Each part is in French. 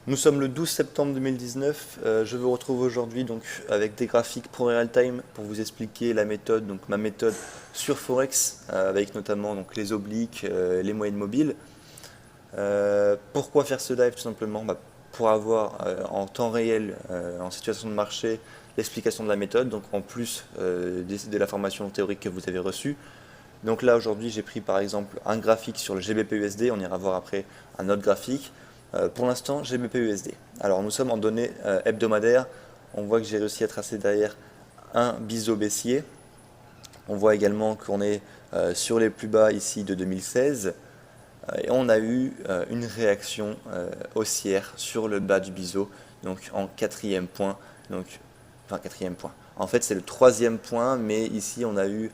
Nous sommes le 12 septembre 2019. Je vous retrouve aujourd'hui donc avec des graphiques pro real-time pour vous expliquer la méthode, donc ma méthode sur Forex, avec notamment donc les obliques, les moyennes mobiles. Pourquoi faire ce live? Tout simplement pour avoir en temps réel, en situation de marché, l'explication de la méthode, donc en plus de la formation théorique que vous avez reçue. Donc là aujourd'hui j'ai pris par exemple un graphique sur le GBP-USD, on ira voir après un autre graphique. Pour l'instant GBP-USD. Alors nous sommes en données hebdomadaires, on voit que j'ai réussi à tracer derrière un biseau baissier. On voit également qu'on est sur les plus bas ici de 2016 et on a eu une réaction haussière sur le bas du biseau, donc en quatrième point, enfin quatrième point. En fait c'est le troisième point, mais ici on a eu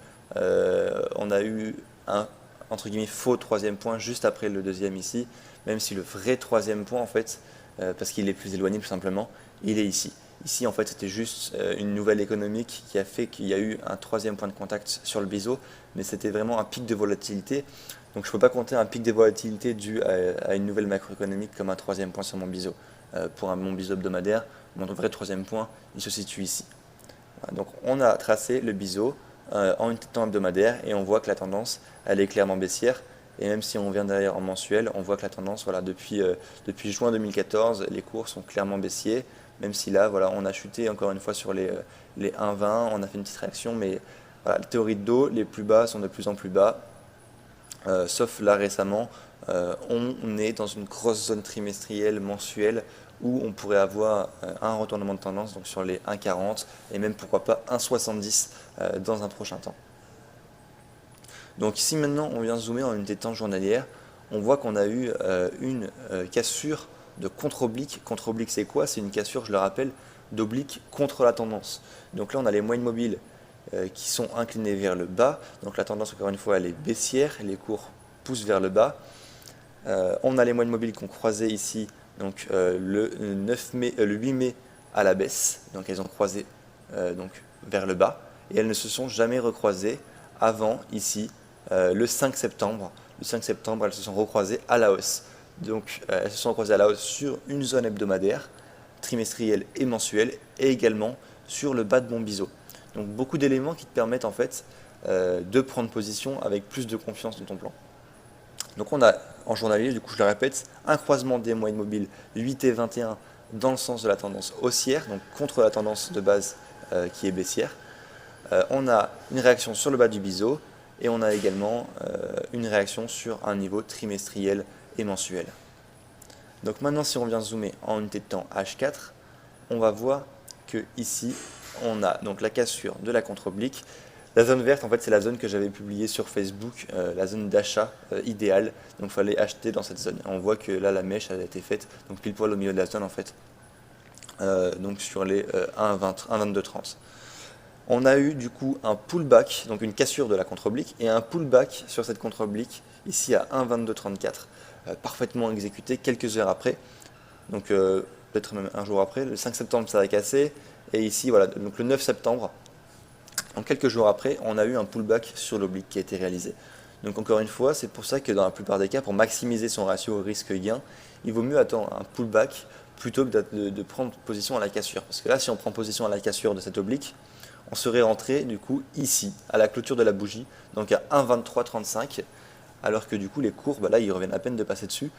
un entre guillemets faux troisième point juste après le deuxième ici, même si le vrai troisième point en fait, parce qu'il est plus éloigné tout simplement, il est ici. Ici en fait c'était juste une nouvelle économique qui a fait qu'il y a eu un troisième point de contact sur le biseau, mais c'était vraiment un pic de volatilité. Donc je ne peux pas compter un pic de volatilité dû à une nouvelle macroéconomique comme un troisième point sur mon biseau. Pour mon biseau hebdomadaire, mon vrai troisième point, il se situe ici. Voilà, donc on a tracé le biseau en une temps hebdomadaire et on voit que la tendance elle est clairement baissière. Et même si on vient derrière en mensuel, on voit que la tendance, voilà, depuis juin 2014, les cours sont clairement baissiers. Même si là, voilà, on a chuté encore une fois sur les 1,20, on a fait une petite réaction, mais voilà, la théorie de dos, les plus bas sont de plus en plus bas. Sauf là récemment, on est dans une grosse zone trimestrielle, mensuelle, où on pourrait avoir un retournement de tendance donc sur les 1,40 et même pourquoi pas 1,70 dans un prochain temps. Donc ici maintenant on vient zoomer en unité de temps journalière, on voit qu'on a eu une cassure de contre-oblique. Contre-oblique c'est quoi? C'est une cassure, je le rappelle, d'oblique contre la tendance. Donc là on a les moyennes mobiles qui sont inclinées vers le bas, donc la tendance encore une fois elle est baissière, les cours poussent vers le bas. On a les moyennes mobiles qui ont croisé ici donc, le 8 mai à la baisse, donc elles ont croisé donc, vers le bas, et elles ne se sont jamais recroisées avant ici le 5 septembre. Le 5 septembre, elles se sont recroisées à la hausse. Donc elles se sont recroisées à la hausse sur une zone hebdomadaire, trimestrielle et mensuelle, et également sur le bas de mon biseau. Donc beaucoup d'éléments qui te permettent en fait de prendre position avec plus de confiance dans ton plan. Donc on a en journalier, du coup je le répète, un croisement des moyennes mobiles 8 et 21 dans le sens de la tendance haussière, donc contre la tendance de base qui est baissière. On a une réaction sur le bas du biseau et on a également une réaction sur un niveau trimestriel et mensuel. Donc maintenant si on vient zoomer en unité de temps H4, on va voir que ici on a donc la cassure de la contre-oblique. La zone verte, en fait, c'est la zone que j'avais publiée sur Facebook, la zone d'achat idéale. Donc, il fallait acheter dans cette zone. On voit que là, la mèche elle a été faite, donc pile poil au milieu de la zone, en fait. Donc, sur les 1,2230. On a eu, du coup, un pullback, donc une cassure de la contre-oblique, et un pullback sur cette contre-oblique, ici à 1,2234, parfaitement exécuté quelques heures après. Donc, peut-être même un jour après. Le 5 septembre, ça a cassé. Et ici, voilà, donc le 9 septembre, en quelques jours après, on a eu un pullback sur l'oblique qui a été réalisé. Donc encore une fois, c'est pour ça que dans la plupart des cas, pour maximiser son ratio risque-gain, il vaut mieux attendre un pullback plutôt que de prendre position à la cassure. Parce que là, si on prend position à la cassure de cette oblique, on serait rentré du coup ici, à la clôture de la bougie, donc à 1,2335, alors que du coup les cours, là ils reviennent à peine de passer dessus,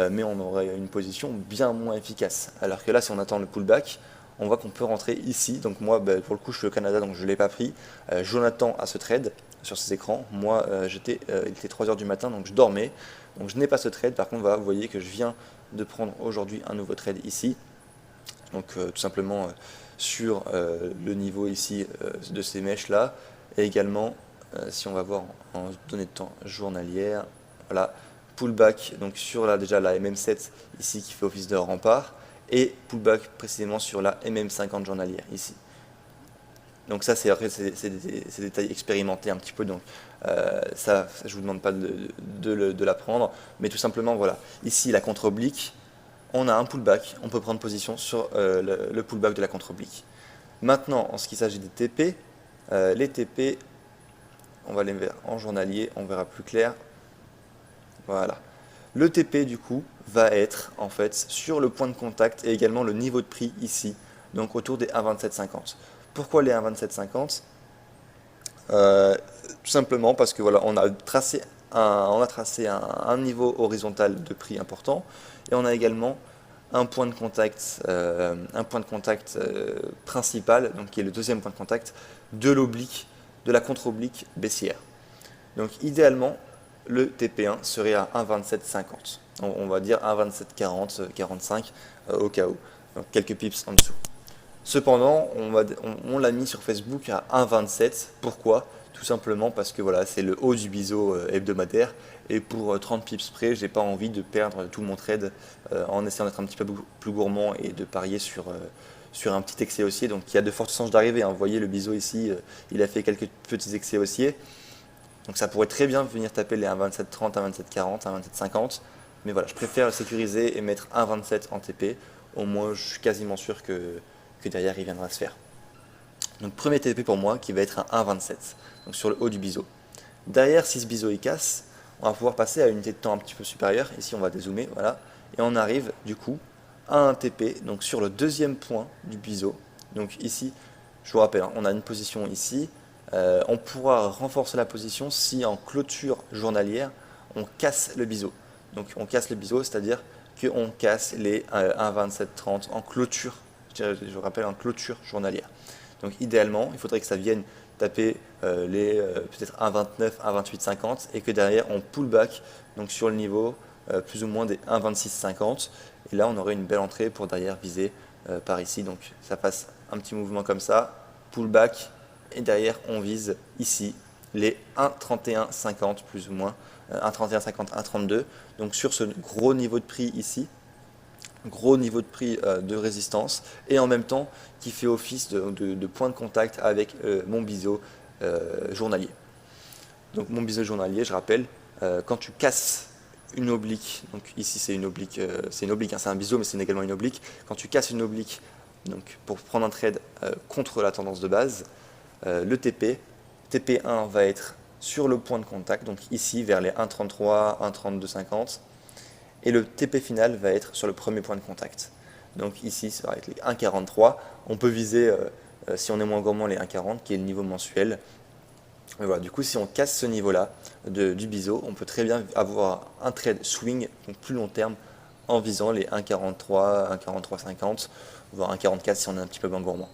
mais on aurait une position bien moins efficace. Alors que là, si on attend le pullback, on voit qu'on peut rentrer ici. Donc moi, pour le coup, je suis au Canada, donc je ne l'ai pas pris. Jonathan a ce trade sur ses écrans. Moi, il était 3 heures du matin, donc je dormais. Donc je n'ai pas ce trade. Par contre, voilà, vous voyez que je viens de prendre aujourd'hui un nouveau trade ici. Donc tout simplement sur le niveau ici de ces mèches-là. Et également, si on va voir en données de temps journalière, voilà, pullback donc sur déjà la MM7 ici qui fait office de rempart et pullback précisément sur la MM50 journalière ici. Donc ça c'est des détails expérimentés un petit peu, donc ça je vous demande pas de l'apprendre, mais tout simplement voilà, ici la contre-oblique, on a un pullback, on peut prendre position sur le pullback de la contre-oblique. Maintenant en ce qui s'agit des TP, les TP, on va les voir en journalier, on verra plus clair. Voilà. Le TP du coup va être en fait sur le point de contact et également le niveau de prix ici, donc autour des 1,2750. Pourquoi les 1,2750? Tout simplement parce que voilà, on a tracé un niveau horizontal de prix important et on a également un point de contact, principal, donc qui est le deuxième point de contact de l'oblique, de la contre-oblique baissière. Donc idéalement, le TP1 serait à 1,2750. On va dire 1,2740, 45 au cas où. Donc quelques pips en dessous. Cependant, on l'a mis sur Facebook à 1,27. Pourquoi? Tout simplement parce que voilà, c'est le haut du biseau hebdomadaire. Et pour 30 pips près, j'ai pas envie de perdre tout mon trade en essayant d'être un petit peu plus gourmand et de parier sur un petit excès haussier. Donc il y a de fortes chances d'arriver. Vous voyez le biseau ici, il a fait quelques petits excès haussiers. Donc ça pourrait très bien venir taper les 1,2730, 1,2740, 1,2750. Mais voilà, je préfère le sécuriser et mettre 1,27 en TP. Au moins, je suis quasiment sûr que derrière, il viendra se faire. Donc premier TP pour moi qui va être à 1,27, donc sur le haut du biseau. Derrière, si ce biseau il casse, on va pouvoir passer à une unité de temps un petit peu supérieure. Ici, on va dézoomer, voilà. Et on arrive du coup à un TP, donc sur le deuxième point du biseau. Donc ici, je vous rappelle, on a une position ici. On pourra renforcer la position si en clôture journalière, on casse le biseau. Donc on casse le biseau, c'est-à-dire qu'on casse les 1,2730 en clôture, je rappelle, en clôture journalière. Donc idéalement, il faudrait que ça vienne taper les peut-être 1,29, 1,2850 et que derrière on pull back donc sur le niveau plus ou moins des 1,2650 et là on aurait une belle entrée pour derrière viser par ici. Donc ça passe un petit mouvement comme ça, pull back et derrière on vise ici les 1,3150 plus ou moins, 1,3150, 1,32. Donc sur ce gros niveau de prix ici, gros niveau de prix de résistance et en même temps qui fait office de point de contact avec mon biseau journalier. Donc mon biseau journalier, je rappelle, quand tu casses une oblique, donc ici c'est une oblique, c'est un biseau mais c'est également une oblique, quand tu casses une oblique donc pour prendre un trade contre la tendance de base, le TP1 va être sur le point de contact, donc ici vers les 1,33, 1,3250. Et le TP final va être sur le premier point de contact. Donc ici, ça va être les 1,43. On peut viser, si on est moins gourmand, les 1,40, qui est le niveau mensuel. Mais voilà, du coup, si on casse ce niveau-là du biseau, on peut très bien avoir un trade swing, donc plus long terme, en visant les 1,43, 1,4350, voire 1,44 si on est un petit peu moins gourmand.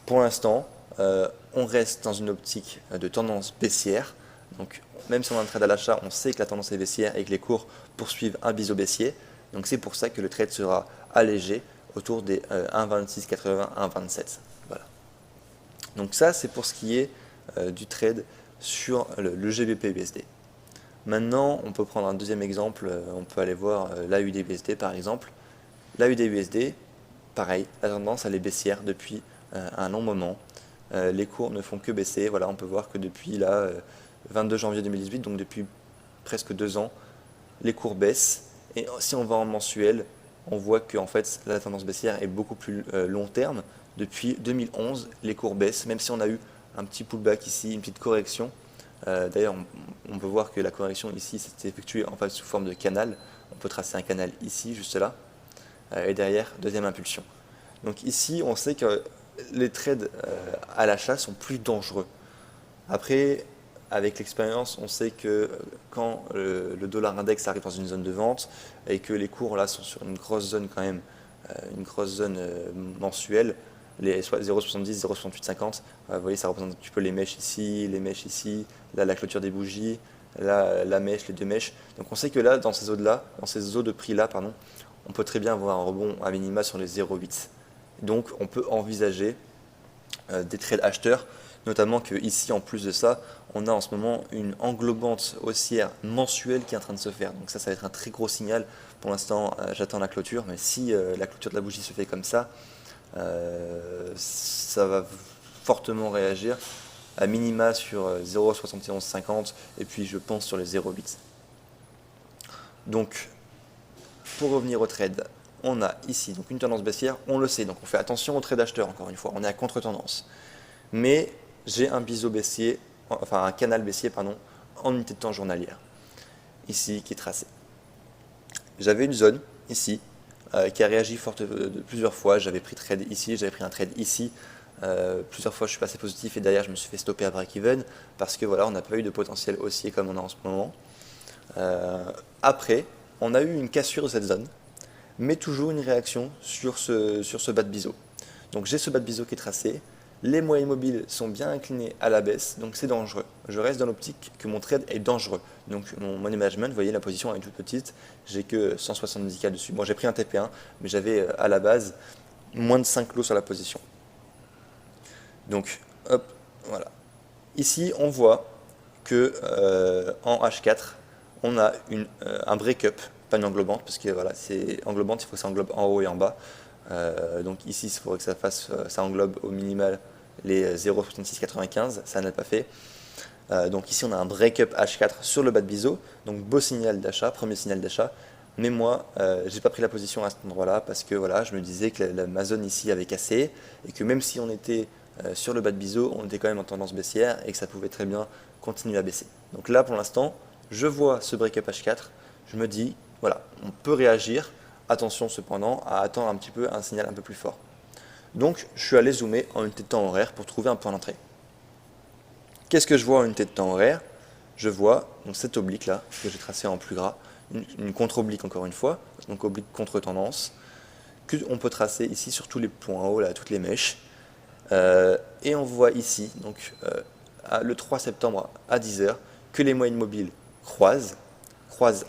Pour l'instant, on reste dans une optique de tendance baissière. Donc, même si on a un trade à l'achat, on sait que la tendance est baissière et que les cours poursuivent un biseau baissier. Donc, c'est pour ça que le trade sera allégé autour des 1,2680, 1,27. Voilà. Donc, ça, c'est pour ce qui est du trade sur le GBP-USD. Maintenant, on peut prendre un deuxième exemple. On peut aller voir l'AUD-USD par exemple. L'AUD-USD, pareil, la tendance elle est baissière depuis un long moment. Les cours ne font que baisser. Voilà, on peut voir que depuis là, 22 janvier 2018, donc depuis presque 2 ans, les cours baissent. Et si on va en mensuel, on voit que en fait, la tendance baissière est beaucoup plus long terme. Depuis 2011, les cours baissent, même si on a eu un petit pullback ici, une petite correction. D'ailleurs, on peut voir que la correction ici s'est effectuée en fait sous forme de canal. On peut tracer un canal ici, juste là. Et derrière, deuxième impulsion. Donc ici, on sait que les trades à l'achat sont plus dangereux. Après, avec l'expérience, on sait que quand le dollar index arrive dans une zone de vente et que les cours là sont sur une grosse zone quand même, une grosse zone mensuelle, les 0,70, 0,6850, vous voyez, ça représente un petit peu les mèches ici, là la clôture des bougies, là la mèche, les deux mèches. Donc on sait que là, dans ces zones-là, dans ces eaux de prix-là, pardon, on peut très bien avoir un rebond à minima sur les 0,8. Donc on peut envisager des trades acheteurs, notamment que ici en plus de ça, on a en ce moment une englobante haussière mensuelle qui est en train de se faire. Donc ça va être un très gros signal. Pour l'instant, j'attends la clôture, mais si la clôture de la bougie se fait comme ça va fortement réagir à minima sur 0,7150 et puis je pense sur les 0,8. Donc pour revenir au trade, on a ici donc une tendance baissière, on le sait, donc on fait attention au trade acheteur encore une fois, on est à contre-tendance. Mais j'ai un biseau baissier, enfin un canal baissier pardon, en unité de temps journalière, ici qui est tracé. j'avais une zone ici qui a réagi de plusieurs fois. J'avais pris trade ici, j'avais pris un trade ici. Plusieurs fois je suis passé positif et derrière je me suis fait stopper à break-even parce que voilà, on n'a pas eu de potentiel haussier comme on a en ce moment. Après, on a eu une cassure de cette zone, mais toujours une réaction sur ce bas de biseau. Donc j'ai ce bas de biseau qui est tracé, les moyennes mobiles sont bien inclinés à la baisse, donc c'est dangereux. Je reste dans l'optique que mon trade est dangereux. Donc mon money management, vous voyez la position est toute petite, j'ai que 170K dessus. Bon, j'ai pris un TP1, mais j'avais à la base moins de 5 lots sur la position. Donc hop, voilà. Ici on voit que en H4, on a un break-up, pas une englobante, parce que voilà, c'est englobante, il faut que ça englobe en haut et en bas. Donc ici, il faudrait que ça englobe au minimal les 0,6695, ça n'a pas fait. Donc ici, on a un break-up H4 sur le bas de biseau, donc beau signal d'achat, premier signal d'achat. Mais moi, j'ai pas pris la position à cet endroit-là parce que voilà, je me disais que ma zone ici avait cassé et que même si on était sur le bas de biseau, on était quand même en tendance baissière et que ça pouvait très bien continuer à baisser. Donc là, pour l'instant, je vois ce break-up H4, je me dis, voilà, on peut réagir. Attention cependant à attendre un petit peu un signal un peu plus fort. Donc je suis allé zoomer en unité de temps horaire pour trouver un point d'entrée. Qu'est-ce que je vois en unité de temps horaire? Je vois donc cette oblique là, que j'ai tracée en plus gras, une contre-oblique encore une fois, donc oblique contre-tendance, qu'on peut tracer ici sur tous les points en haut, là, toutes les mèches. Et on voit ici, donc le 3 septembre à 10h, que les moyennes mobiles croisent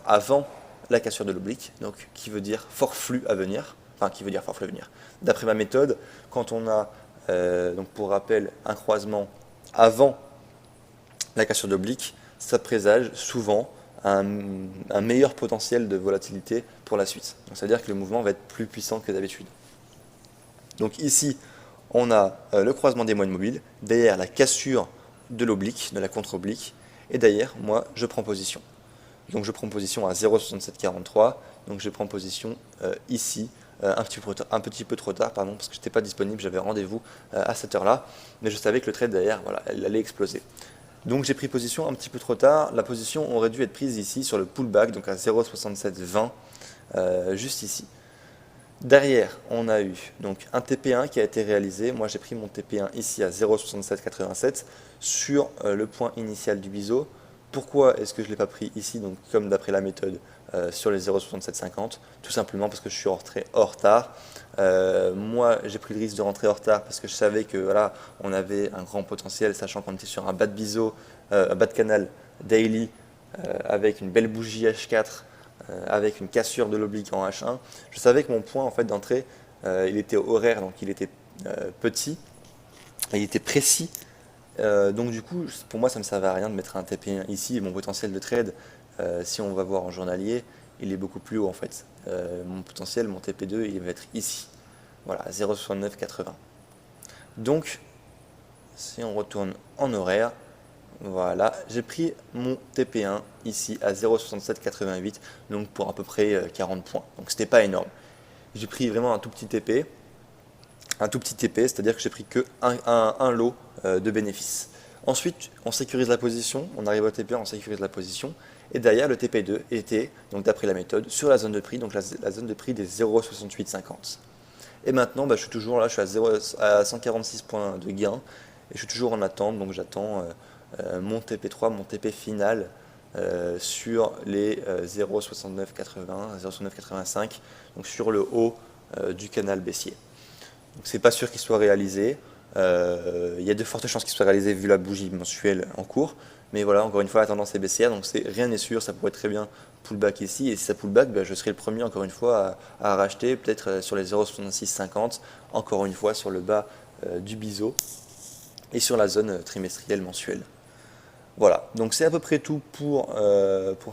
avant la cassure de l'oblique, donc qui veut dire fort flux à venir, D'après ma méthode, quand on a, donc pour rappel, un croisement avant la cassure de l'oblique, ça présage souvent un meilleur potentiel de volatilité pour la suite. Donc ça veut dire que le mouvement va être plus puissant que d'habitude. Donc ici, on a le croisement des moyennes mobiles, derrière la cassure de l'oblique, de la contre-oblique, et derrière, moi, je prends position. Donc je prends position à 0,6743, donc je prends position ici, un petit peu trop tard, pardon, parce que je n'étais pas disponible, j'avais rendez-vous à cette heure-là, mais je savais que le trade derrière, voilà, elle allait exploser. Donc j'ai pris position un petit peu trop tard, la position aurait dû être prise ici sur le pullback, donc à 0,6720, juste ici. Derrière, on a eu donc un TP1 qui a été réalisé. Moi, j'ai pris mon TP1 ici à 0,6787 sur le point initial du biseau. Pourquoi est-ce que je ne l'ai pas pris ici, donc comme d'après la méthode, sur les 0,6750? Tout simplement parce que je suis rentré hors retard. Moi, j'ai pris le risque de rentrer hors retard parce que je savais que voilà, on avait un grand potentiel, sachant qu'on était sur un bas de biseau, un bas de canal daily avec une belle bougie H4. Avec une cassure de l'oblique en H1, je savais que mon point en fait d'entrée, il était horaire, donc il était petit, et il était précis. Donc du coup, pour moi, ça ne me servait à rien de mettre un TP1 ici. Et mon potentiel de trade, si on va voir en journalier, il est beaucoup plus haut en fait. Mon potentiel, mon TP2, il va être ici. Voilà, 0,6980. Donc, si on retourne en horaire, voilà, j'ai pris mon TP1 ici à 0,6788, donc pour à peu près 40 points. Donc c'était pas énorme. J'ai pris vraiment un tout petit TP, c'est-à-dire que j'ai pris que un lot de bénéfices. Ensuite, on sécurise la position, on arrive au TP1, on sécurise la position, et derrière le TP2 était, donc d'après la méthode, sur la zone de prix, donc la zone de prix des 0,6850. Et maintenant, je suis toujours là, je suis à 146 points de gain, et je suis toujours en attente, donc j'attends mon TP3, mon TP final sur les 0,6980, 0,6985, donc sur le haut du canal baissier. Donc c'est pas sûr qu'il soit réalisé. Il y a de fortes chances qu'il soit réalisé vu la bougie mensuelle en cours. Mais voilà, encore une fois, la tendance est baissière, donc rien n'est sûr, ça pourrait très bien pullback ici. Et si ça pullback, je serai le premier, encore une fois, à racheter, peut-être sur les 0,6650, encore une fois sur le bas du biseau et sur la zone trimestrielle mensuelle. Voilà, donc c'est à peu près tout pour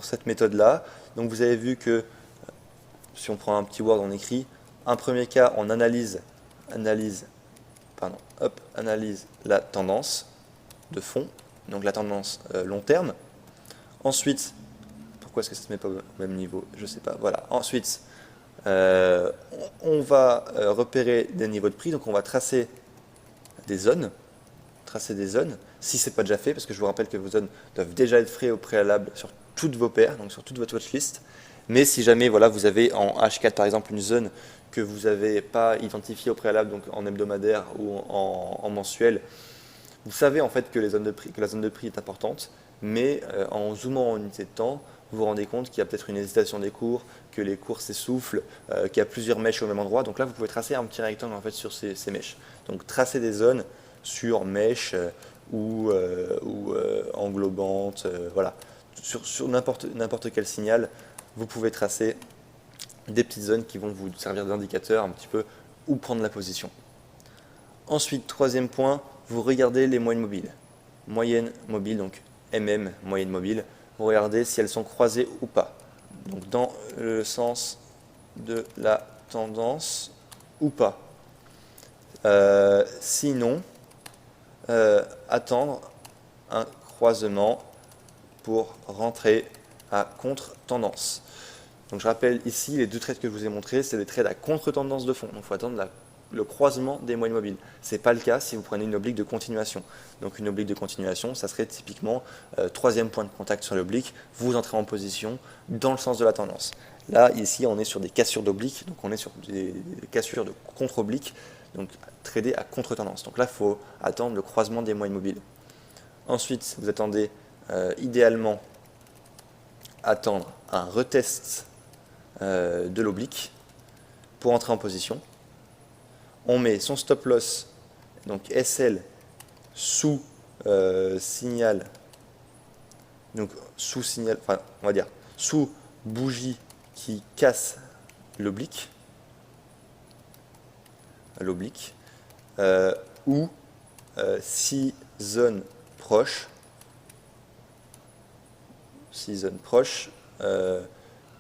cette méthode-là. Donc vous avez vu que, si on prend un petit Word, on écrit, un premier cas, on analyse la tendance de fond, donc la tendance long terme. Ensuite, pourquoi est-ce que ça ne se met pas au même niveau? Je ne sais pas. Voilà. Ensuite, on va repérer des niveaux de prix, donc on va tracer des zones. Si ce n'est pas déjà fait, parce que je vous rappelle que vos zones doivent déjà être faites au préalable sur toutes vos paires, donc sur toute votre watchlist. Mais si jamais voilà, vous avez en H4 par exemple une zone que vous n'avez pas identifiée au préalable, donc en hebdomadaire ou en mensuel, vous savez en fait que la zone de prix est importante, mais en zoomant en unité de temps, vous vous rendez compte qu'il y a peut-être une hésitation des cours, que les cours s'essoufflent, qu'il y a plusieurs mèches au même endroit. Donc là, vous pouvez tracer un petit rectangle en fait sur ces mèches. Donc tracer des zones sur mèches ou englobantes, voilà. Sur n'importe quel signal, vous pouvez tracer des petites zones qui vont vous servir d'indicateur un petit peu où prendre la position. Ensuite, troisième point, vous regardez les moyennes mobiles. Moyenne mobile, donc MM, moyenne mobile, vous regardez si elles sont croisées ou pas. Donc dans le sens de la tendance ou pas. Sinon, attendre un croisement pour rentrer à contre-tendance. Donc je rappelle ici, les deux trades que je vous ai montrés, c'est des trades à contre-tendance de fond. Donc il faut attendre le croisement des moyennes mobiles. Ce n'est pas le cas si vous prenez une oblique de continuation. Donc une oblique de continuation, ça serait typiquement troisième point de contact sur l'oblique, vous entrez en position dans le sens de la tendance. Là, ici, on est sur des cassures d'oblique, donc on est sur des cassures de contre-oblique, donc trader à contre-tendance. Donc là, il faut attendre le croisement des moyennes mobiles. Ensuite, vous attendez idéalement attendre un retest de l'oblique pour entrer en position. On met son stop loss, donc SL, sous signal, donc sous signal, enfin on va dire sous bougie qui casse l'oblique, ou 6 zones proches,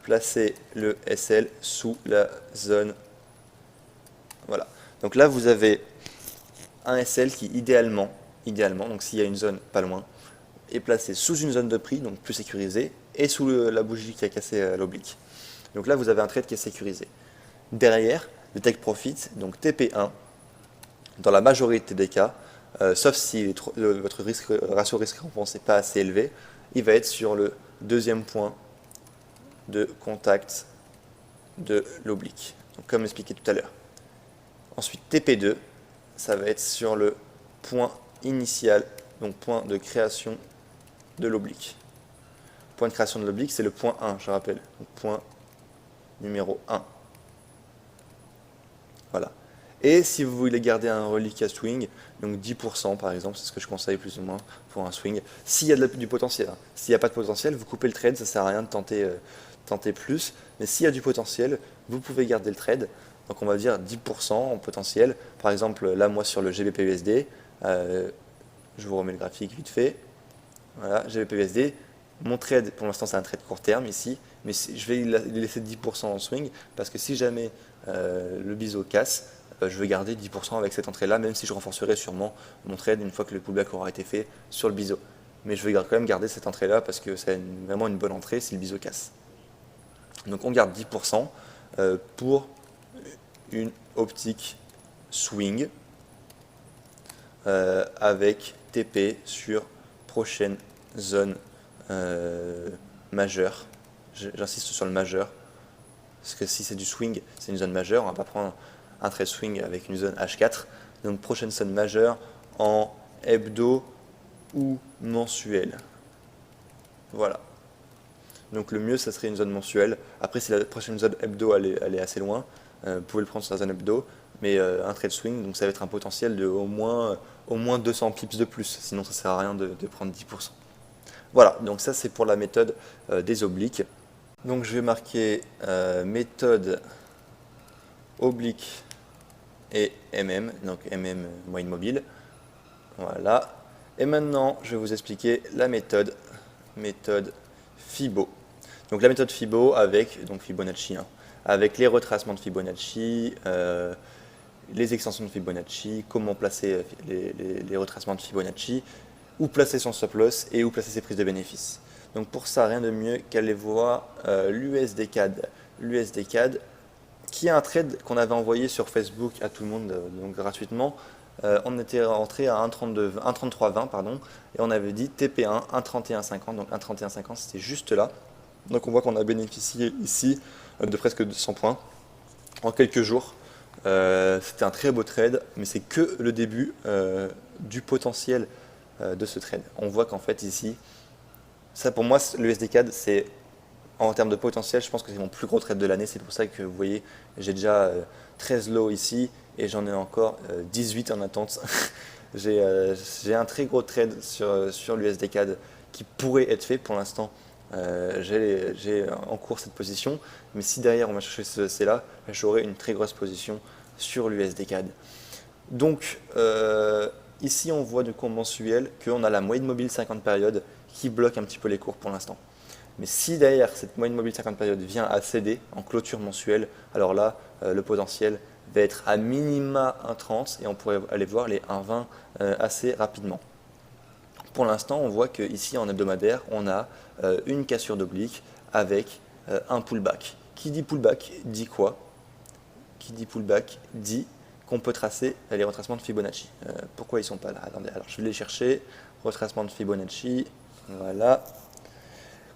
placer le SL sous la zone. Voilà. Donc là, vous avez un SL qui idéalement, donc s'il y a une zone pas loin, est placé sous une zone de prix, donc plus sécurisée, et sous la bougie qui a cassé l'oblique. Donc là, vous avez un trade qui est sécurisé. Derrière, le take profit, donc TP1, dans la majorité des cas, sauf si votre ratio risque-récompense n'est pas assez élevé, il va être sur le deuxième point de contact de l'oblique, comme expliqué tout à l'heure. Ensuite, TP2, ça va être sur le point initial, donc point de création de l'oblique. Point de création de l'oblique, c'est le point 1, je rappelle. Donc, point numéro 1. Voilà. Et si vous voulez garder un reliquat swing, donc 10% par exemple, c'est ce que je conseille plus ou moins pour un swing, s'il y a du potentiel. Hein. S'il n'y a pas de potentiel, vous coupez le trade, ça ne sert à rien de tenter plus. Mais s'il y a du potentiel, vous pouvez garder le trade. Donc on va dire 10% en potentiel. Par exemple, là, moi, sur le GBP-USD, je vous remets le graphique vite fait. Voilà, GBP-USD. Mon trade, pour l'instant, c'est un trade court terme ici. Mais je vais laisser 10% en swing parce que si jamais le biseau casse, je vais garder 10% avec cette entrée-là, même si je renforcerai sûrement mon trade une fois que le pullback aura été fait sur le biseau. Mais je vais quand même garder cette entrée-là parce que c'est vraiment une bonne entrée si le biseau casse. Donc on garde 10% pour une optique swing avec TP sur prochaine zone majeure. J'insiste sur le majeur parce que si c'est du swing, c'est une zone majeure. On ne va pas prendre un trade swing avec une zone H4. Donc prochaine zone majeure en hebdo ou mensuel. Voilà. Donc le mieux, ça serait une zone mensuelle. Après, si la prochaine zone hebdo elle est assez loin, vous pouvez le prendre sur la zone hebdo, mais un trade swing, donc ça va être un potentiel de au moins 200 pips de plus, sinon ça ne sert à rien de prendre 10%. Voilà, donc ça c'est pour la méthode des obliques. Donc je vais marquer méthode oblique et MM, donc MM moyenne mobile. Voilà. Et maintenant, je vais vous expliquer la méthode Fibo. Donc la méthode Fibo avec donc Fibonacci, hein, avec les retracements de Fibonacci, les extensions de Fibonacci, comment placer les retracements de Fibonacci, où placer son stop loss et où placer ses prises de bénéfices. Donc pour ça, rien de mieux qu'aller voir l'USD CAD. L'USD CAD, qui est un trade qu'on avait envoyé sur Facebook à tout le monde donc gratuitement. On était rentré à 1,3320 pardon, et on avait dit TP1 1,3150, donc 1,3150 c'était juste là. Donc on voit qu'on a bénéficié ici de presque 200 points en quelques jours. C'était un très beau trade, mais c'est que le début du potentiel de ce trade. On voit qu'en fait ici, ça pour moi, le USD-CAD, c'est en termes de potentiel, je pense que c'est mon plus gros trade de l'année. C'est pour ça que vous voyez, j'ai déjà 13 lots ici et j'en ai encore 18 en attente. J'ai un très gros trade sur l'USD-CAD qui pourrait être fait pour l'instant. J'ai en cours cette position, mais si derrière on va chercher ce C-là, j'aurai une très grosse position sur l'USD-CAD. Donc ici on voit du coup en mensuel qu'on a la moyenne mobile 50 périodes qui bloque un petit peu les cours pour l'instant. Mais si derrière cette moyenne mobile 50 périodes vient à céder en clôture mensuelle, alors là le potentiel va être à minima 1,30 et on pourrait aller voir les 1,20 assez rapidement. Pour l'instant, on voit qu'ici en hebdomadaire, on a une cassure d'oblique avec un pullback. Qui dit pullback dit quoi? Qui dit pullback dit qu'on peut tracer les retracements de Fibonacci. Pourquoi ils ne sont pas là? Attendez, alors je vais les chercher. Retracement de Fibonacci, voilà.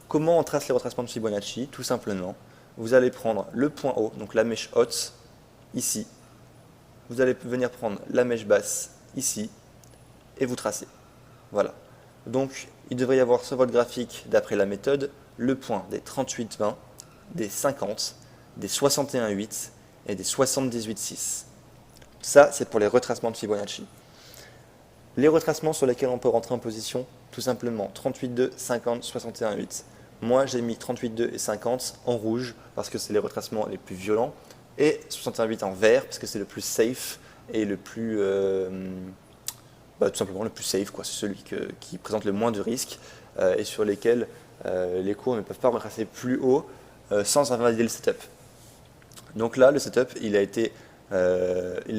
Comment on trace les retracements de Fibonacci? Tout simplement, vous allez prendre le point haut, donc la mèche haute, ici. Vous allez venir prendre la mèche basse, ici, et vous tracez. Voilà. Donc, il devrait y avoir sur votre graphique, d'après la méthode, le point des 38,20, des 50, des 61,8 et des 78,6. Ça, c'est pour les retracements de Fibonacci. Les retracements sur lesquels on peut rentrer en position, tout simplement 38,2, 50, 61,8. Moi, j'ai mis 38,2 et 50 en rouge parce que c'est les retracements les plus violents et 61,8 en vert parce que c'est le plus safe et le plus... tout simplement le plus safe, quoi. C'est celui qui présente le moins de risques et sur lesquels les cours ne peuvent pas retracer plus haut sans invalider le setup. Donc là, le setup, il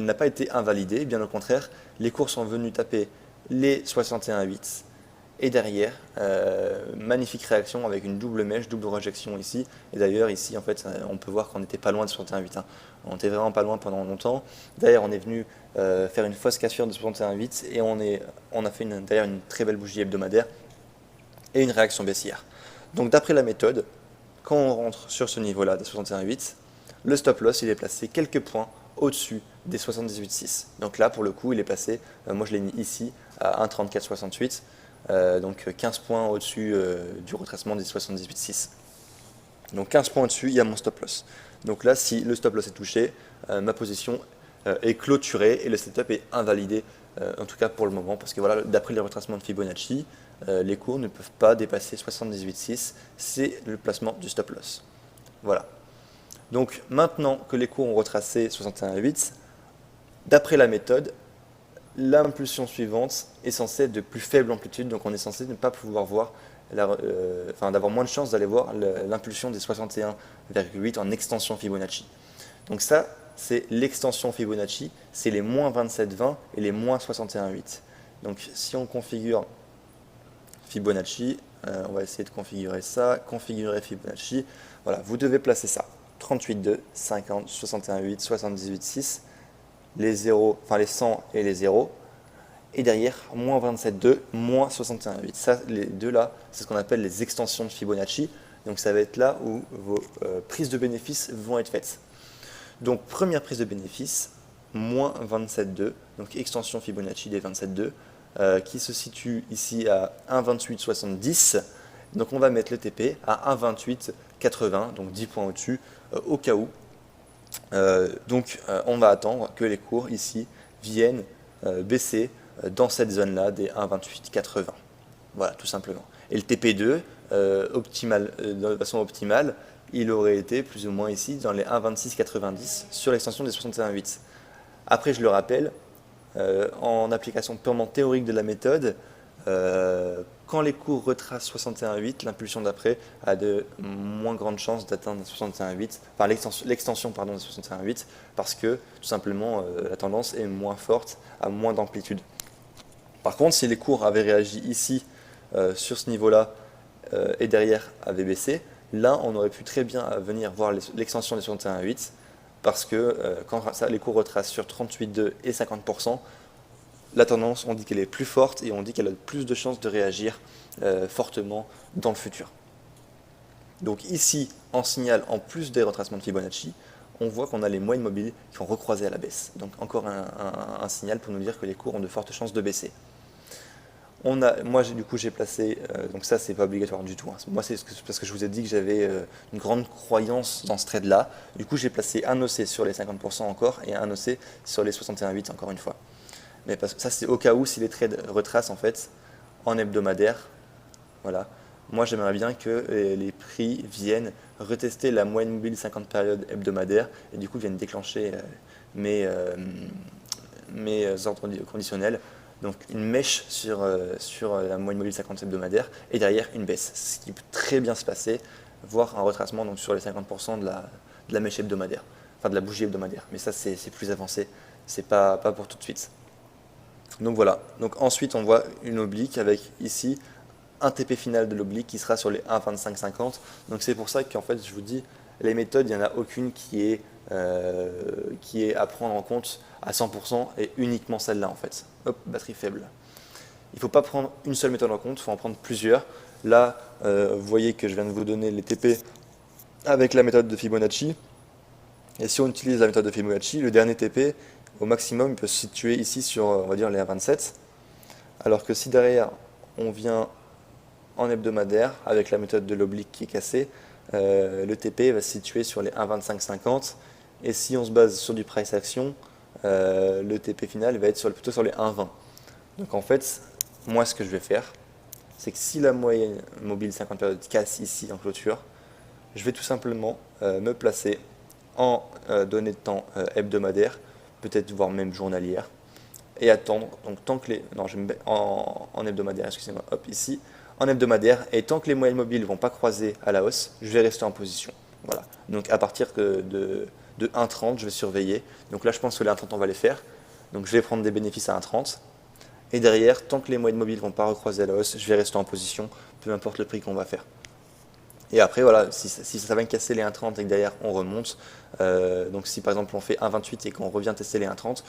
n'a pas été invalidé, bien au contraire, les cours sont venus taper les 61,8 et derrière, magnifique réaction avec une double mèche, double rejection ici. Et d'ailleurs, ici, en fait, on peut voir qu'on n'était pas loin de 61,8. Hein. On n'était vraiment pas loin pendant longtemps. D'ailleurs, on est venu faire une fausse cassure de 61,8 et on a fait d'ailleurs une très belle bougie hebdomadaire et une réaction baissière. Donc, d'après la méthode, quand on rentre sur ce niveau-là des 61,8, le stop loss, il est placé quelques points au-dessus des 78,6. Donc là, pour le coup, il est placé, moi je l'ai mis ici, à 1,3468. Donc 15 points au-dessus du retracement des 78,6. Donc 15 points au-dessus, il y a mon stop loss. Donc là, si le stop loss est touché, ma position est clôturée et le setup est invalidé, en tout cas pour le moment, parce que voilà, d'après les retracements de Fibonacci, les cours ne peuvent pas dépasser 78,6, c'est le placement du stop loss. Voilà. Donc maintenant que les cours ont retracé 61,8, d'après la méthode, l'impulsion suivante est censée être de plus faible amplitude, donc on est censé ne pas pouvoir voir, d'avoir moins de chances d'aller voir l'impulsion des 61,8 en extension Fibonacci. Donc ça, c'est l'extension Fibonacci, c'est les moins 27,20 et les moins 61,8. Donc si on configure Fibonacci, on va essayer de configurer ça, configurer Fibonacci, voilà, vous devez placer ça, 38,2, 50, 61,8, 78,6, les 0, enfin les 100 et les 0, et derrière, moins 27,2, moins 61,8. Ça, les deux là, c'est ce qu'on appelle les extensions de Fibonacci. Donc ça va être là où vos prises de bénéfices vont être faites. Donc première prise de bénéfice, moins 27,2, donc extension Fibonacci des 27,2, qui se situe ici à 1,2870. Donc on va mettre le TP à 1,2880, donc 10 points au-dessus, au cas où. On va attendre que les cours ici viennent baisser dans cette zone-là des 1,2880. Voilà, tout simplement. Et le TP2, de façon optimale, il aurait été plus ou moins ici dans les 1,2690 sur l'extension des 61,8. Après, je le rappelle, en application purement théorique de la méthode, quand les cours retracent 61,8, l'impulsion d'après a de moins grandes chances d'atteindre 61,8, enfin l'extension des 61,8, parce que tout simplement la tendance est moins forte, à moins d'amplitude. Par contre, si les cours avaient réagi ici, sur ce niveau-là, et derrière avaient baissé, là on aurait pu très bien venir voir l'extension des 61,8, parce que quand les cours retracent sur 38,2 et 50%, la tendance, on dit qu'elle est plus forte et on dit qu'elle a plus de chances de réagir fortement dans le futur. Donc ici, en signal, en plus des retracements de Fibonacci, on voit qu'on a les moyennes mobiles qui ont recroisé à la baisse. Donc encore un signal pour nous dire que les cours ont de fortes chances de baisser. Moi, du coup, j'ai placé, donc ça, c'est pas obligatoire du tout, hein. Moi, c'est parce que je vous ai dit que j'avais une grande croyance dans ce trade-là. Du coup, j'ai placé un OC sur les 50% encore et un OC sur les 61,8 encore une fois. Mais parce que ça, c'est au cas où si les trades retracent en fait en hebdomadaire. Voilà. Moi, j'aimerais bien que les prix viennent retester la moyenne mobile 50 périodes hebdomadaires et du coup viennent déclencher mes ordres conditionnels. Donc une mèche sur la moyenne mobile 50 hebdomadaire et derrière une baisse, ce qui peut très bien se passer, voire un retracement donc, sur les 50% de la mèche hebdomadaire, enfin de la bougie hebdomadaire. Mais ça c'est plus avancé, c'est pas pour tout de suite. Donc voilà, donc ensuite on voit une oblique avec ici un TP final de l'oblique qui sera sur les 1,2550. Donc c'est pour ça qu'en fait je vous dis, les méthodes, il n'y en a aucune qui est à prendre en compte à 100% et uniquement celle-là en fait. Hop, batterie faible. Il ne faut pas prendre une seule méthode en compte, il faut en prendre plusieurs. Là, vous voyez que je viens de vous donner les TP avec la méthode de Fibonacci. Et si on utilise la méthode de Fibonacci, le dernier TP, au maximum, il peut se situer ici sur, on va dire, les 1,27. Alors que si derrière, on vient en hebdomadaire, avec la méthode de l'oblique qui est cassée, le TP va se situer sur les 1,2550. Et si on se base sur du price action, le TP final va être plutôt sur les 1,20. Donc en fait, moi ce que je vais faire, c'est que si la moyenne mobile 50 périodes casse ici en clôture, je vais tout simplement me placer en données de temps hebdomadaire, peut-être voire même journalière, et attendre, donc tant que les, non je me mets en hebdomadaire, excusez-moi, hop ici, en hebdomadaire, et tant que les moyennes mobiles ne vont pas croiser à la hausse, je vais rester en position. Voilà. Donc à partir de 1,30, je vais surveiller. Donc là, je pense que les 1,30, on va les faire. Donc je vais prendre des bénéfices à 1,30. Et derrière, tant que les moyennes mobiles ne vont pas recroiser à la hausse, je vais rester en position, peu importe le prix qu'on va faire. Et après, voilà, si ça va casser les 1,30 et que derrière, on remonte, donc si par exemple on fait 1,28 et qu'on revient tester les 1,30,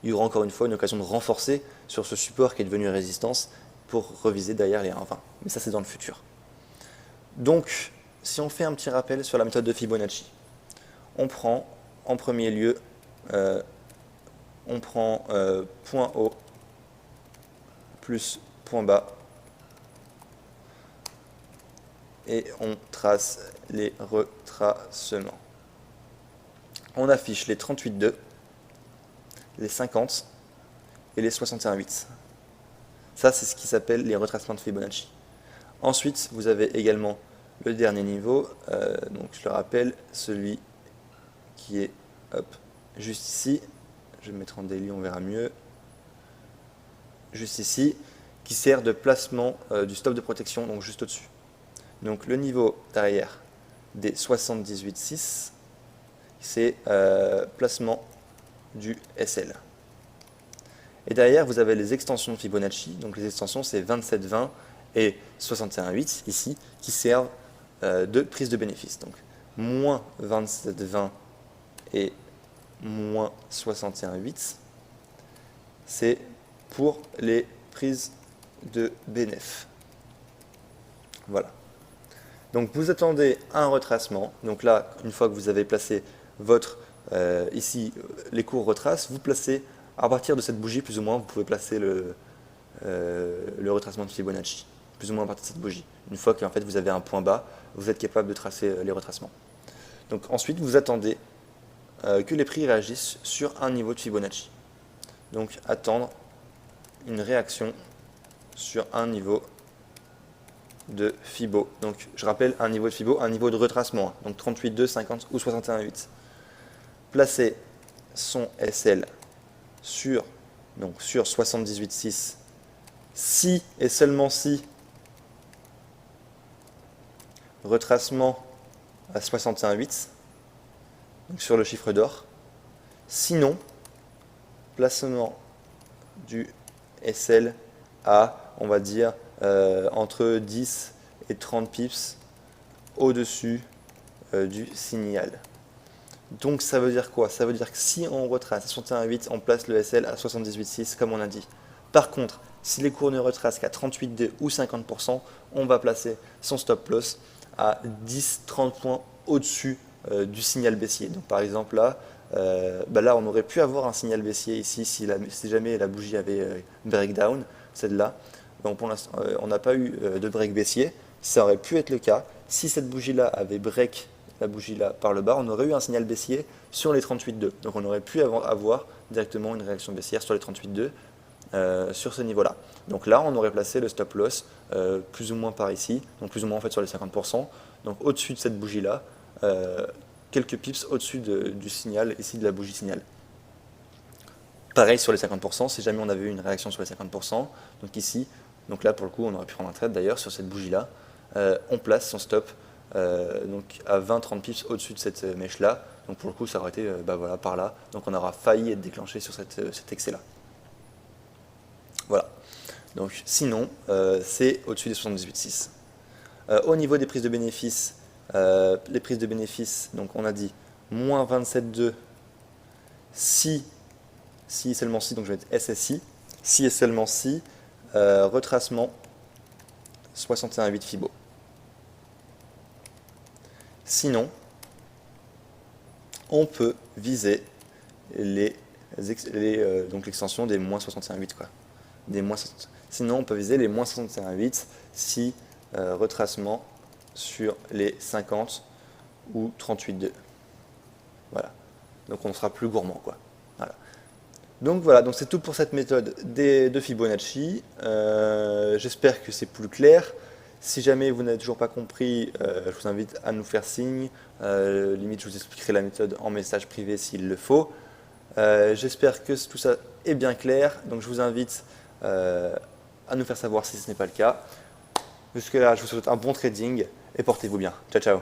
il y aura encore une fois une occasion de renforcer sur ce support qui est devenu résistance pour reviser derrière les 1,20. Mais ça, c'est dans le futur. Donc, si on fait un petit rappel sur la méthode de Fibonacci, on prend en premier lieu, on prend point haut plus point bas et on trace les retracements. On affiche les 38,2, les 50 et les 61,8. Ça, c'est ce qui s'appelle les retracements de Fibonacci. Ensuite, vous avez également le dernier niveau, donc je le rappelle, celui qui est juste ici. Je vais me mettre en daily, on verra mieux. Juste ici, qui sert de placement du stop de protection, donc juste au-dessus. Donc le niveau derrière des 78,6, c'est placement du SL. Et derrière, vous avez les extensions de Fibonacci. Donc les extensions, c'est 27,20 et 61,8 ici, qui servent de prise de bénéfice. Donc moins 27,20 et moins 61,8, c'est pour les prises de bénéfice. Voilà. Donc vous attendez un retracement. Donc là, une fois que vous avez placé votre, ici, les cours retracent, vous placez, à partir de cette bougie, plus ou moins, vous pouvez placer le retracement de Fibonacci, plus ou moins à partir de cette bougie. Une fois que en fait, vous avez un point bas, vous êtes capable de tracer les retracements. Donc ensuite, vous attendez que les prix réagissent sur un niveau de Fibonacci. Donc attendre une réaction sur un niveau de Fibo. Donc je rappelle un niveau de Fibo, un niveau de retracement, donc 38,2, 50 ou 61,8. Placer son SL sur 78,6 si et seulement si retracement à 61,8, donc sur le chiffre d'or. Sinon, placement du SL à, on va dire, entre 10 et 30 pips au-dessus du signal. Donc ça veut dire quoi? Ça veut dire que si on retrace à 61,8, on place le SL à 78,6 comme on a dit. Par contre, si les cours ne retracent qu'à 38,2 ou 50%, on va placer son stop loss à 10-30 points au-dessus du signal baissier. Donc par exemple là, là on aurait pu avoir un signal baissier ici si jamais la bougie avait breakdown, celle-là. Donc pour l'instant on n'a pas eu de break baissier, ça aurait pu être le cas. Si cette bougie-là avait break la bougie là par le bas, on aurait eu un signal baissier sur les 38,2. Donc on aurait pu avoir directement une réaction baissière sur les 38,2 sur ce niveau-là. Donc là, on aurait placé le stop loss plus ou moins par ici, donc plus ou moins en fait sur les 50%. Donc au-dessus de cette bougie-là, quelques pips au-dessus du signal, ici de la bougie signal. Pareil sur les 50%, si jamais on avait eu une réaction sur les 50%, donc ici, donc là pour le coup on aurait pu prendre un trade d'ailleurs sur cette bougie-là, on place son stop donc à 20-30 pips au-dessus de cette mèche-là, donc pour le coup ça aurait été voilà, par là, donc on aura failli être déclenché sur cet excès-là. Voilà, donc sinon c'est au-dessus des 78,6. Au niveau des prises de bénéfices, les prises de bénéfices, donc on a dit moins 27,2 si et seulement si, donc je vais mettre SSI, si et seulement si, retracement 61,8 Fibo. Sinon, on peut viser donc l'extension des moins 61,8 quoi. Sinon, on peut viser les moins 61,8 si retracement sur les 50 ou 38,2. Voilà. Donc on sera plus gourmand quoi. Voilà. Donc voilà, donc c'est tout pour cette méthode de Fibonacci. J'espère que c'est plus clair. Si jamais vous n'avez toujours pas compris, je vous invite à nous faire signe. Limite, je vous expliquerai la méthode en message privé s'il le faut. J'espère que tout ça est bien clair. Donc je vous invite à nous faire savoir si ce n'est pas le cas. Jusque là, je vous souhaite un bon trading et portez-vous bien. Ciao, ciao.